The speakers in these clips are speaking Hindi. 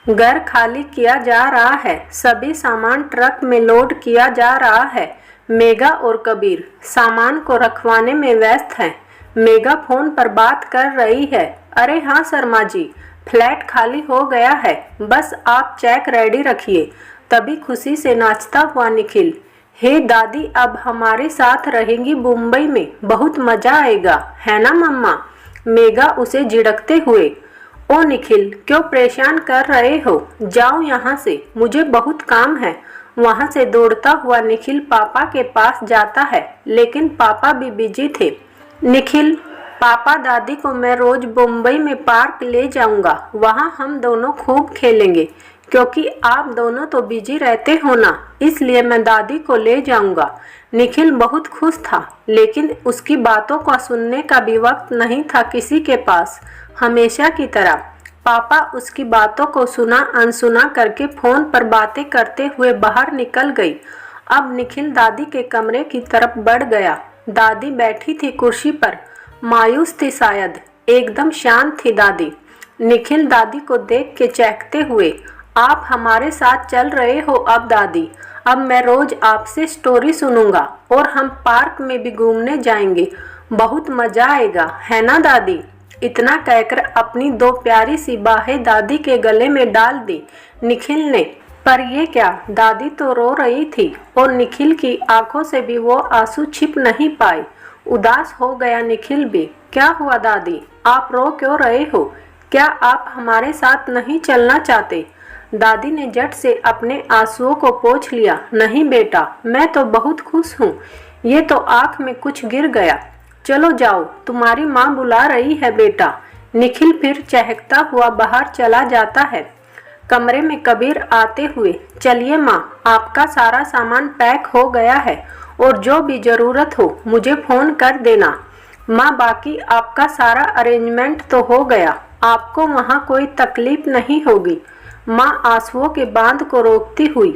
घर खाली किया जा रहा है, सभी सामान ट्रक में लोड किया जा रहा है। मेघा और कबीर सामान को रखवाने में व्यस्त हैं। मेघा फोन पर बात कर रही है। अरे हाँ शर्मा जी, फ्लैट खाली हो गया है, बस आप चेक रेडी रखिए। तभी खुशी से नाचता हुआ निखिल, हे दादी अब हमारे साथ रहेंगी मुंबई में, बहुत मजा आएगा, है ना मम्मा? मेघा उसे झिड़कते हुए, ओ निखिल क्यों परेशान कर रहे हो, जाओ यहाँ से, मुझे बहुत काम है। वहाँ से दौड़ता हुआ निखिल पापा के पास जाता है, लेकिन पापा भी बिजी थे। निखिल, पापा दादी को मैं रोज मुंबई में पार्क ले जाऊंगा, वहाँ हम दोनों खूब खेलेंगे, क्योंकि आप दोनों तो बिजी रहते हो ना, इसलिए मैं दादी को ले जाऊंगा। निखिल बहुत खुश था, लेकिन उसकी बातों को सुनने का भी वक्त नहीं था किसी के पास। हमेशा की तरह पापा उसकी बातों को सुना अनसुना करके फोन पर बातें करते हुए बाहर निकल गई। अब निखिल दादी के कमरे की तरफ बढ़ गया। दादी बैठी थी कुर्सी पर, मायूस थी शायद, एकदम शांत थी दादी। निखिल दादी को देख के चहकते हुए, आप हमारे साथ चल रहे हो अब दादी, अब मैं रोज आपसे स्टोरी सुनूंगा और हम पार्क में भी घूमने जाएंगे, बहुत मजा आएगा, है ना दादी? इतना कहकर अपनी दो प्यारी सी बाहें दादी के गले में डाल दी निखिल ने। पर ये क्या, दादी तो रो रही थी और निखिल की आंखों से भी वो आंसू छिप नहीं पाए। उदास हो गया निखिल भी। क्या हुआ दादी, आप रो क्यों रहे हो? क्या आप हमारे साथ नहीं चलना चाहते? दादी ने झट से अपने आंसुओं को पोंछ लिया। नहीं बेटा, मैं तो बहुत खुश हूँ, ये तो आँख में कुछ गिर गया। चलो जाओ, तुम्हारी माँ बुला रही है बेटा। निखिल फिर चहकता हुआ बाहर चला जाता है। कमरे में कबीर आते हुए, चलिए माँ, आपका सारा सामान पैक हो गया है और जो भी जरूरत हो मुझे फोन कर देना। माँ बाकी आपका सारा अरेंजमेंट तो हो गया, आपको वहाँ कोई तकलीफ नहीं होगी। माँ आंसुओं के बांध को रोकती हुई,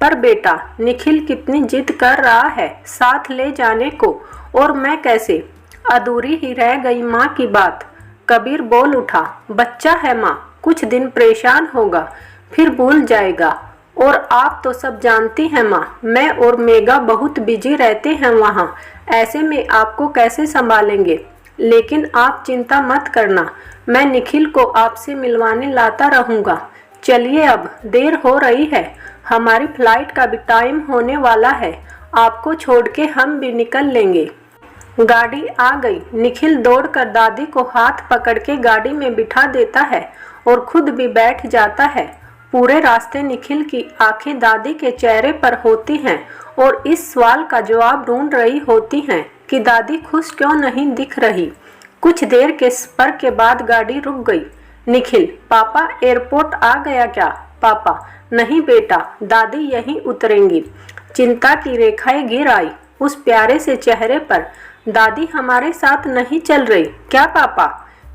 पर बेटा निखिल कितनी जिद कर रहा है साथ ले जाने को, और मैं कैसे? अधूरी ही रह गई माँ की बात। कबीर बोल उठा, बच्चा है माँ, कुछ दिन परेशान होगा, फिर भूल जाएगा, और आप तो सब जानती हैं माँ, मैं और मेघा बहुत बिजी रहते हैं वहाँ, ऐसे में आपको कैसे संभालेंगे? लेकिन आप चिंता मत करना, मैं निखिल को आपसे मिलवाने लाता रहूँगा। चलिए अब देर हो रही है, हमारी फ्लाइट का भी टाइम होने वाला है, आपको छोड़ के हम भी निकल लेंगे। गाड़ी आ गई। निखिल दौड़कर दादी को हाथ पकड़ के गाड़ी में बिठा देता है और खुद भी बैठ जाता है। पूरे रास्ते निखिल की आंखें दादी के चेहरे पर होती हैं और इस सवाल का जवाब ढूंढ रही होती हैं कि दादी खुश क्यों नहीं दिख रही। कुछ देर के सफर के बाद गाड़ी रुक गई। निखिल, पापा एयरपोर्ट आ गया क्या? पापा, नहीं बेटा, दादी यहीं उतरेंगी। चिंता की रेखाएं गिर आई उस प्यारे से चेहरे पर। दादी हमारे साथ नहीं चल रही क्या पापा?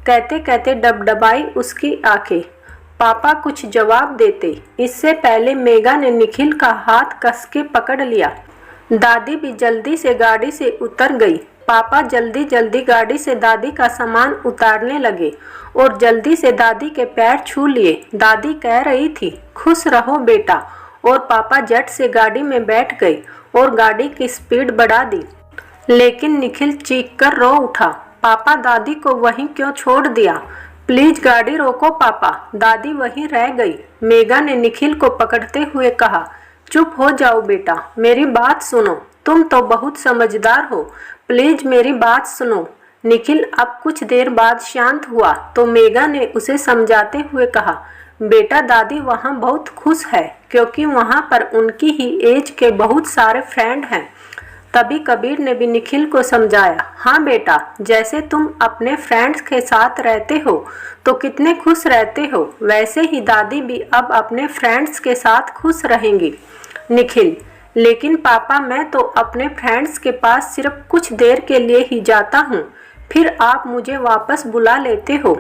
कहते कहते डबडबाई उसकी आंखें। पापा कुछ जवाब देते इससे पहले मेघा ने निखिल का हाथ कस के पकड़ लिया। दादी भी जल्दी से गाड़ी से उतर गई। पापा जल्दी जल्दी गाड़ी से दादी का सामान उतारने लगे और जल्दी से दादी के पैर छू लिए। दादी कह रही थी, खुश रहो बेटा, और पापा झट से गाड़ी में बैठ गए और गाड़ी की स्पीड बढ़ा दी। लेकिन निखिल चीख कर रो उठा, पापा दादी को वहीं क्यों छोड़ दिया? प्लीज गाड़ी रोको पापा, दादी वहीं रह गई। मेघा ने निखिल को पकड़ते हुए कहा, चुप हो जाओ बेटा, मेरी बात सुनो, तुम तो बहुत समझदार हो, प्लीज मेरी बात सुनो। निखिल अब कुछ देर बाद शांत हुआ तो मेघा ने उसे समझाते हुए कहा, बेटा दादी वहाँ बहुत खुश है क्योंकि वहाँ पर उनकी ही एज के बहुत सारे फ्रेंड हैं। तभी कबीर ने भी निखिल को समझाया, हाँ बेटा, जैसे तुम अपने फ्रेंड्स के साथ रहते हो तो कितने खुश रहते हो, वैसे ही दादी भी अब अपने फ्रेंड्स के साथ खुश रहेंगी। निखिल, लेकिन पापा मैं तो अपने फ्रेंड्स के पास सिर्फ कुछ देर के लिए ही जाता हूँ, फिर आप मुझे वापस बुला लेते हो।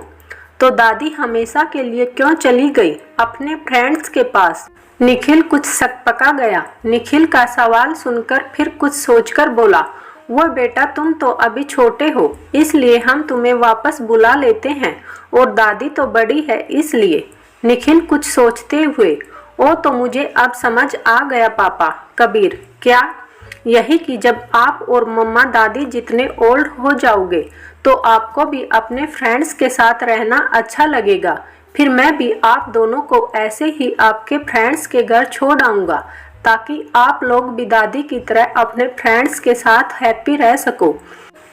तो दादी हमेशा के लिए क्यों चली गई अपने फ्रेंड्स के पास? निखिल कुछ सकपका गया। निखिल का सवाल सुनकर फिर कुछ सोचकर बोला, वो बेटा तुम तो अभी छोटे हो इसलिए हम तुम्हें वापस बुला लेते हैं, और दादी तो बड़ी है इसलिए। निखिल कुछ सोचते हुए, ओ तो मुझे अब समझ आ गया पापा। कबीर, क्या? यही कि जब आप और मम्मा दादी जितने ओल्ड हो जाओगे तो आपको भी अपने फ्रेंड्स के साथ रहना अच्छा लगेगा। फिर मैं भी आप दोनों को ऐसे ही आपके फ्रेंड्स के घर छोड़ आऊँगा ताकि आप लोग भी दादी की तरह अपने फ्रेंड्स के साथ हैप्पी रह सको।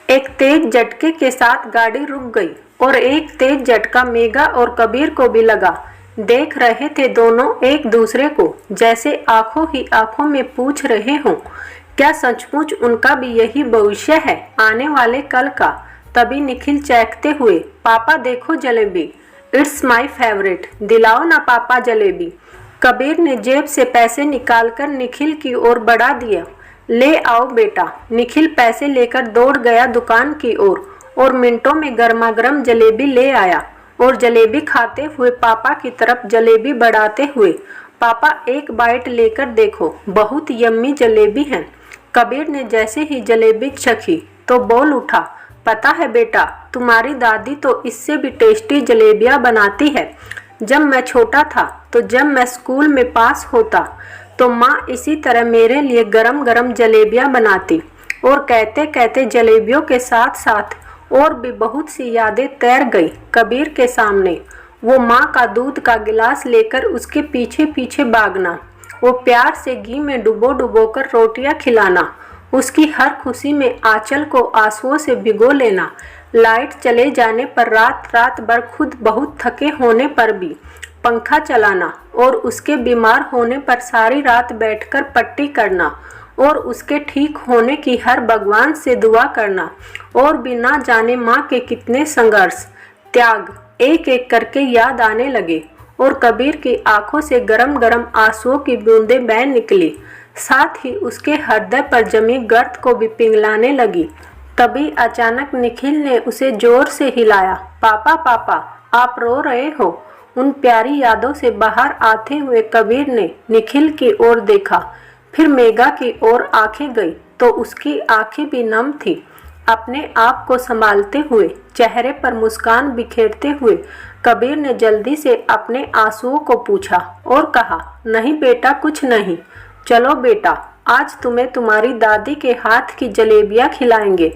एक तेज झटके के साथ गाड़ी रुक गई और एक तेज झटका मेघा और कबीर को भी लगा। देख रहे थे दोनों एक दूसरे को, जैसे आंखों ही आंखों में पूछ रहे हों, क्या सचमुच उनका भी यही भविष्य है आने वाले कल का। तभी निखिल चहकते हुए, पापा देखो जलेबी, इट्स माय फेवरेट, दिलाओ ना पापा जलेबी। कबीर ने जेब से पैसे निकालकर निखिल की ओर बढ़ा दिया। ले आओ बेटा। निखिल पैसे लेकर दौड़ गया दुकान की ओर और मिनटों में गर्मा गर्म जलेबी ले आया और जलेबी खाते हुए पापा की तरफ जलेबी बढ़ाते हुए, पापा एक बाइट लेकर देखो, बहुत यम्मी जलेबी है। कबीर ने जैसे ही जलेबी चखी तो बोल उठा, पता है बेटा, तुम्हारी दादी तो इससे भी टेस्टी जलेबियाँ बनाती है। जब मैं छोटा था तो जब मैं स्कूल में पास होता तो माँ इसी तरह मेरे लिए गरम गरम जलेबियाँ बनाती और कहते कहते जलेबियों के साथ साथ और भी बहुत सी यादें तैर गई कबीर के सामने। वो माँ का दूध का गिलास लेकर उसके पीछे पीछे भागना, वो प्यार से घी में डुबो डुबो कर रोटियां खिलाना, उसकी हर खुशी में आंचल को आंसुओं से भिगो लेना, लाइट चले जाने पर रात रात भर खुद बहुत थके होने पर भी पंखा चलाना और उसके बीमार होने पर सारी रात बैठकर पट्टी करना और उसके ठीक होने की हर भगवान से दुआ करना और भी ना जाने माँ के कितने संघर्ष त्याग एक एक करके याद आने लगे और कबीर की आंखों से गरम गरम आंसुओं की बूंदें बह निकली, साथ ही उसके हृदय पर जमी गर्द को भी पिघलाने लगी। तभी अचानक निखिल ने उसे जोर से हिलाया। पापा पापा, आप रो रहे हो। उन प्यारी यादों से बाहर आते हुए कबीर ने निखिल की ओर देखा, फिर मेघा की ओर आंखें गई तो उसकी आंखें भी नम थी। अपने आप को संभालते हुए, चेहरे पर मुस्कान बिखेरते हुए कबीर ने जल्दी से अपने आंसुओं को पूछा और कहा, नहीं बेटा, कुछ नहीं। चलो बेटा, आज तुम्हें तुम्हारी दादी के हाथ की जलेबियाँ खिलाएंगे।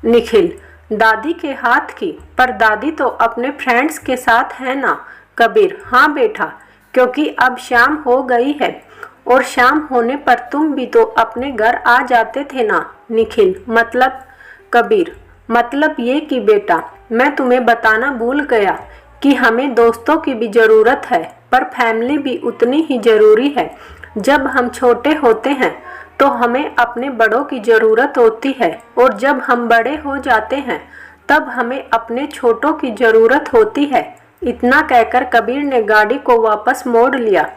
निखिल, दादी के हाथ की? पर दादी तो अपने फ्रेंड्स के साथ है ना। कबीर, हाँ बेटा, क्योंकि अब शाम हो गई है और शाम होने पर तुम भी तो अपने घर आ जाते थे ना। निखिल, मतलब? कबीर, मतलब ये कि बेटा, मैं तुम्हें बताना भूल गया कि हमें दोस्तों की भी ज़रूरत है, पर फैमिली भी उतनी ही ज़रूरी है। जब हम छोटे होते हैं तो हमें अपने बड़ों की ज़रूरत होती है और जब हम बड़े हो जाते हैं तब हमें अपने छोटों की ज़रूरत होती है। इतना कहकर कबीर ने गाड़ी को वापस मोड़ लिया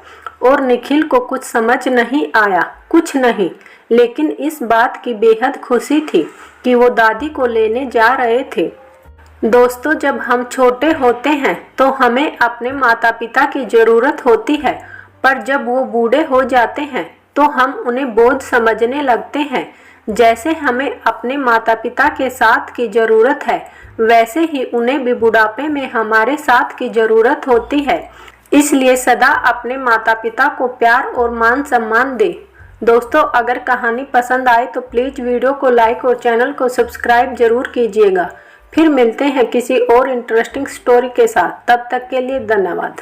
और निखिल को कुछ समझ नहीं आया, कुछ नहीं, लेकिन इस बात की बेहद खुशी थी कि वो दादी को लेने जा रहे थे। दोस्तों, जब हम छोटे होते हैं तो हमें अपने माता पिता की ज़रूरत होती है, पर जब वो बूढ़े हो जाते हैं तो हम उन्हें बोझ समझने लगते हैं। जैसे हमें अपने माता पिता के साथ की ज़रूरत है, वैसे ही उन्हें भी बुढ़ापे में हमारे साथ की ज़रूरत होती है। इसलिए सदा अपने माता पिता को प्यार और मान सम्मान दें। दोस्तों, अगर कहानी पसंद आए तो प्लीज़ वीडियो को लाइक और चैनल को सब्सक्राइब जरूर कीजिएगा। फिर मिलते हैं किसी और इंटरेस्टिंग स्टोरी के साथ। तब तक के लिए धन्यवाद।